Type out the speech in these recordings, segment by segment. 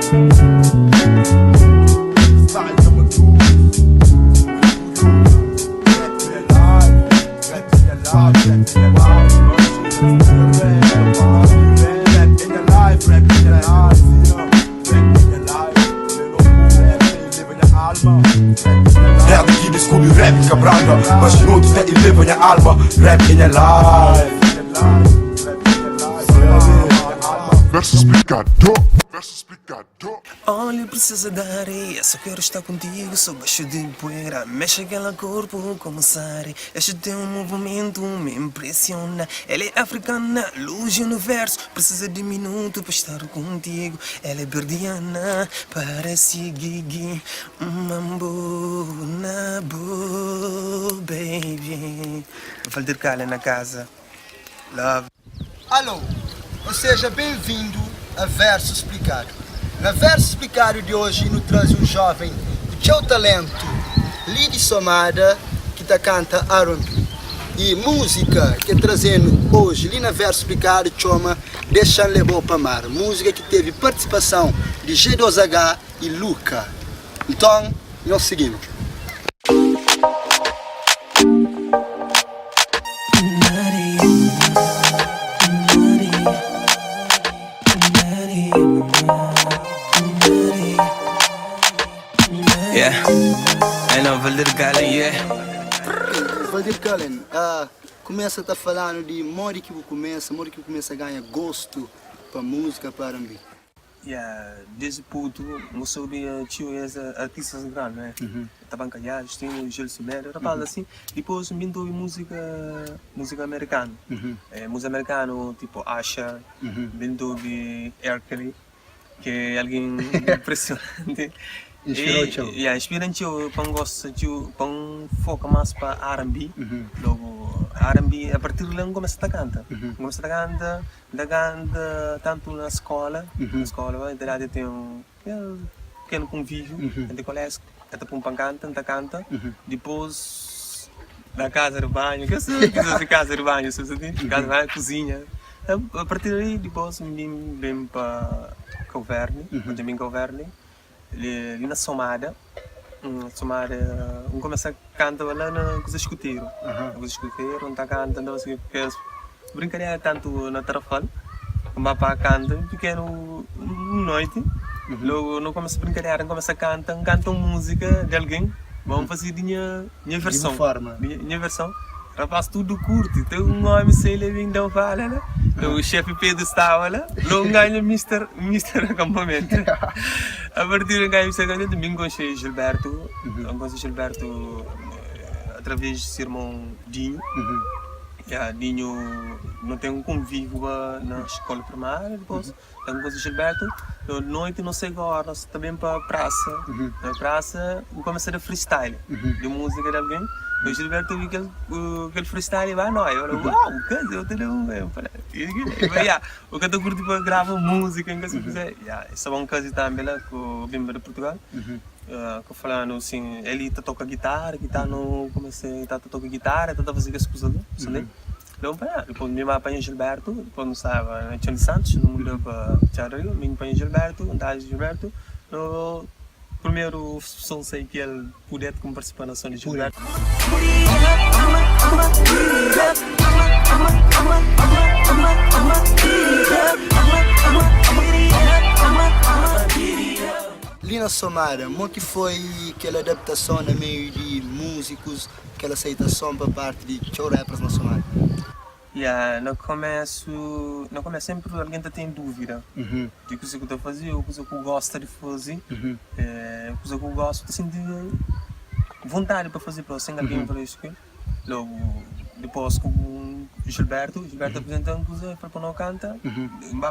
Rap aqui descobri rap cabranga, mas não te tem ele minha alma. Rap in your life. Verso explicador. Olha, precisa da areia, só quero estar contigo, sou baixo de poeira. Mexe aquele corpo como Sari. Este teu movimento me impressiona. Ela é africana, luz e universo. Precisa de minuto para estar contigo. Ela é verdiana, parece Gigi. Mambo na boa, baby. Vou ter calha na casa. Love. Alô, ou seja, bem-vindo a Verso Explicado. Na Verso Explicado de hoje nos traz um jovem de seu talento, Lidi Somada, que canta R&B. E música que trazendo hoje ali na Verso Explicado chama Deixa Levou para Mar. Música que teve participação de G2H e Luca. Então, nós seguimos. Valdir Galen, yeah. Valdir Galen, começa a estar falando de modo que começa a ganhar gosto para música, para R&B. Yeah, desde puto, eu sabia tio artistas grandes, né? Estavam calhados, tinha o Gilles Melo, rapaz assim. Depois me ouvi música americana. Música americana, tipo Asha, me ouvi Erkley, que é alguém impressionante. Inspirante para gosto para foca mais para R&B. Logo R&B a partir de lá começa a cantar. Começa a cantar tanto na escola. Na escola vai ter um pequeno convívio entre colegas, até para canta. Depois da casa de banho, que é casa de banho, cozinha. A partir daí depois vim para Calverne, ali na Somada, começa a cantar lá na coisa escuteiro. Na coisa escuteiro, onde está cantando, assim, porque brincadeira tanto na Tarrafal, como para cantar, pequeno noite, logo não começa a brincadeira, começa a cantar música de alguém, vamos fazer minha versão. Minha versão. Rapaz, tudo curto, tem um homem sem ele vem dar fala, né? O chefe Pedro estava lá, logo ganha Mister Acampamento. A partir de ganha Mister Acampamento, domingo conheci Gilberto, através de seu irmão Dinho. Dinho não tem um convívio na escola primária, depois eu conheci Gilberto. À noite, não sei agora, também para a praça. Na praça, comecei a freestyle de música de alguém. O Gilberto viu aquele freestyle e vai nós. Eu falei, uau, eu tenho um. O cantor curte para gravar música, em casa quiser. Isso é um caso também lá com o Bimba de Portugal. Que falando assim, ele toca guitarra, não comecei a tocar guitarra, está a fazer as coisas ali. Depois me apanhei Gilberto, depois não estava Tchau Santos, não mudou para Tchario, me apanhei Gilberto, andava Gilberto. Primeiro som sei que ele podia como participar na ação de Gilberto. Lina Somara, como que foi aquela adaptação no meio de músicos, aquela aceitação para parte de show rappers na Somara? No começo sempre alguém tem dúvida de coisa que eu estou a fazer, ou coisa que eu gosto de fazer, coisa que eu gosto assim, de vontade para fazer, para sem alguém para isso. Logo, depois com o Gilberto apresentando coisa para não canta,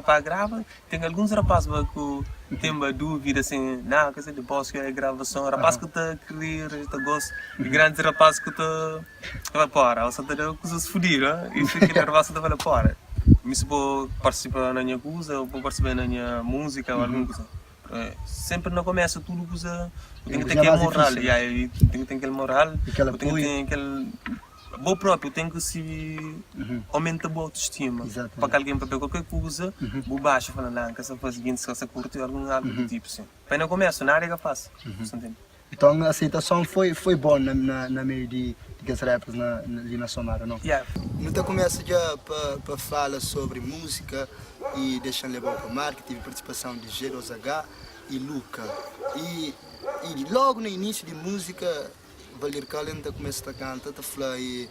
para grava, tem alguns rapazes que têm uma dúvida assim, não, quer dizer, depois que é gravação, rapaz que está a querer, está gosto, e grandes rapazes que está fora, ou seja, coisas fodidas, e fica que rapaz que está fora. Mas se vou participar na minha coisa, ou vou participar na minha música ou alguma coisa. Sempre no começo tudo coisa tem que ter aquele moral, tem que ter aquele moral, tem que ter aquele Vou próprio tem que se aumentar a boa autoestima. Exatamente. Para que alguém para ver qualquer coisa, vou baixo falando, não, que essa faz seguinte, se essa curte algo do tipo, sim. Para não começo, na área que eu faço. Então a aceitação foi boa na meio de as rappers ali na Somara, não? Yeah. Então começa já para falar sobre música e deixando levar para marketing, tive participação de Geros H e Luca. E logo no início de música, Valir Calenta começa a cantar, a falar e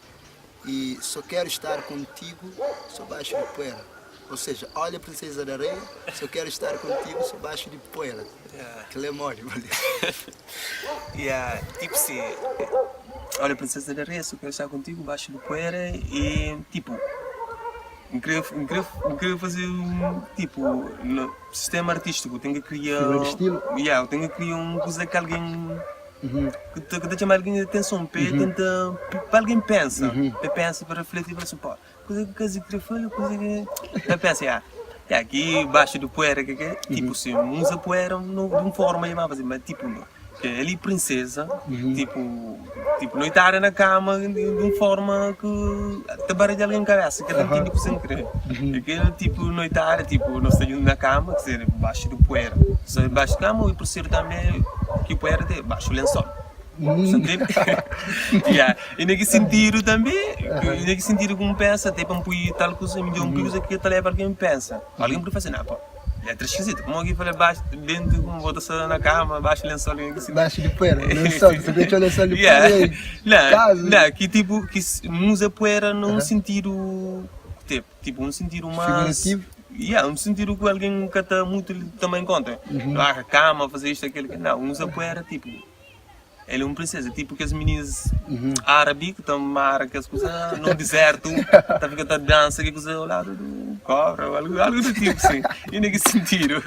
só quero estar contigo, só baixo de poeira. Ou seja, olha Princesa da Areia, só quero estar contigo, só baixo de poeira. Aquilo é mole, Valir. Tipo assim, olha Princesa da Areia, só quero estar contigo, baixo de poeira e tipo, eu queria fazer tipo, no sistema artístico, tenho que criar. Estilo? Eu tenho que criar uma coisa que alguém. Que te chama alguém de atenção, para alguém pensa, para refletir, para assim, pô, coisa que eu queria falar, coisa que. Eu penso, aqui baixo do poeira, tipo, se usa poeira de uma forma, mas tipo, ele princesa, tipo, noitada na cama de uma forma que te barra de alguém na cabeça, que é tanto que sem querer. Aquele tipo noitada, tipo, não está na cama, quer dizer, baixo do poeira. Se baixo da cama, e por ser também que o poeira tem baixo o lençol. E nesse sentido também, nesse sentido como pensa, até para me tal coisa, me deu uma coisa que te leva a alguém pensa. Alguém pode fazer, não, pô. É esquisito, como alguém fala baixo, dentro, como bota só na cama, baixo o lençol. Baixo de poeira, lençol, você deixa o lençol de poeira. Não, que tipo, que usa poeira num sentido, tipo, um sentido mais. Figurativo? Um sentido que alguém que está muito também conta. A cama, fazer isto, aquilo. Não, usa poeira, tipo. Ele é uma princesa, tipo que as meninas árabes que estão mar, que as coisas no deserto, tá ficando a dança, que coisa ao lado do cobra, ou algo do tipo, assim. E nesse sentido,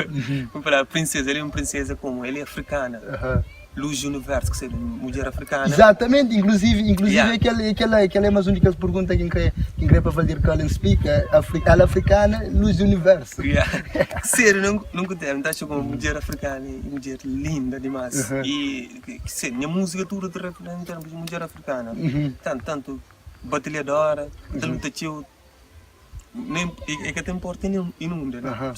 para a princesa, ele é uma princesa como? Ele é africana. Luz do universo, que seja mulher africana. Exatamente, inclusive aquela é mais uma das perguntas que quem para fazer que ela explica, ela africana, luz do universo. Sério, nunca teve, tá como mulher africana e mulher linda demais. E sério, minha música toda te refere em termos de mulher africana. Tanto batalhadora, da luta tio, é que até importa inunda, né?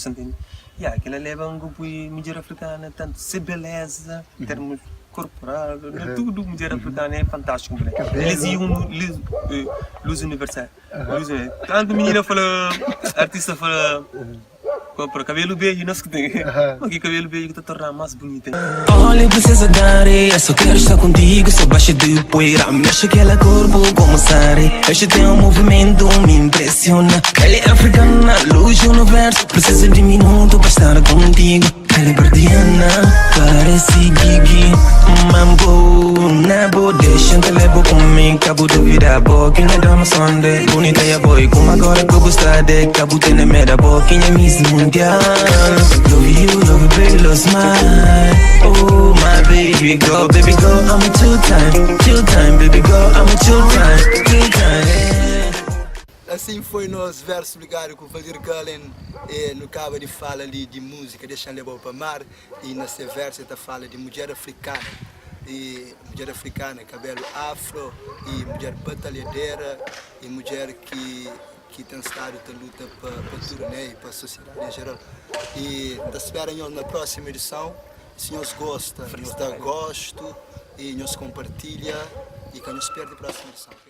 Que ela leva um grupo de mulher africana, tanto se beleza, em termos corporal, tudo mulher africana é fantástico. Eles iam luz universal. Tanto menina fala, artista fala, para cabelo beijo, nós que tem. Aqui cabelo beijo que te torna mais bonita. Olha, princesa da areia, só quero estar contigo, só baixa de poeira. Mexe aquele corpo como sare. Este teu movimento me impressiona. Ela é africana, luz do universo. Precisa de minuto para estar contigo. Ela é guardiana, parece Gigi. Mambo, nabo, deixa-te levar comigo. Cabo de vida, boquinha da uma sonde. Bonita e a boy, como agora que eu gostar de. Cabo de na mera, boquinha Miss Mundial. Love you, baby, love smile. Oh, my baby girl, I'm a two-time, baby girl, I'm a two-time. Assim foi nosso verso ligado com o Valir Cullen no cabo de fala ali de música, deixando levar para mar, e nesse verso está fala de mulher africana, e mulher africana, cabelo afro, e mulher batalhadeira, e mulher que tem estado de luta para tudo, né, e para a sociedade em geral. E te espero na próxima edição. Se nos gosta, nos dá gosto e nos compartilha, e que nos espera na próxima edição.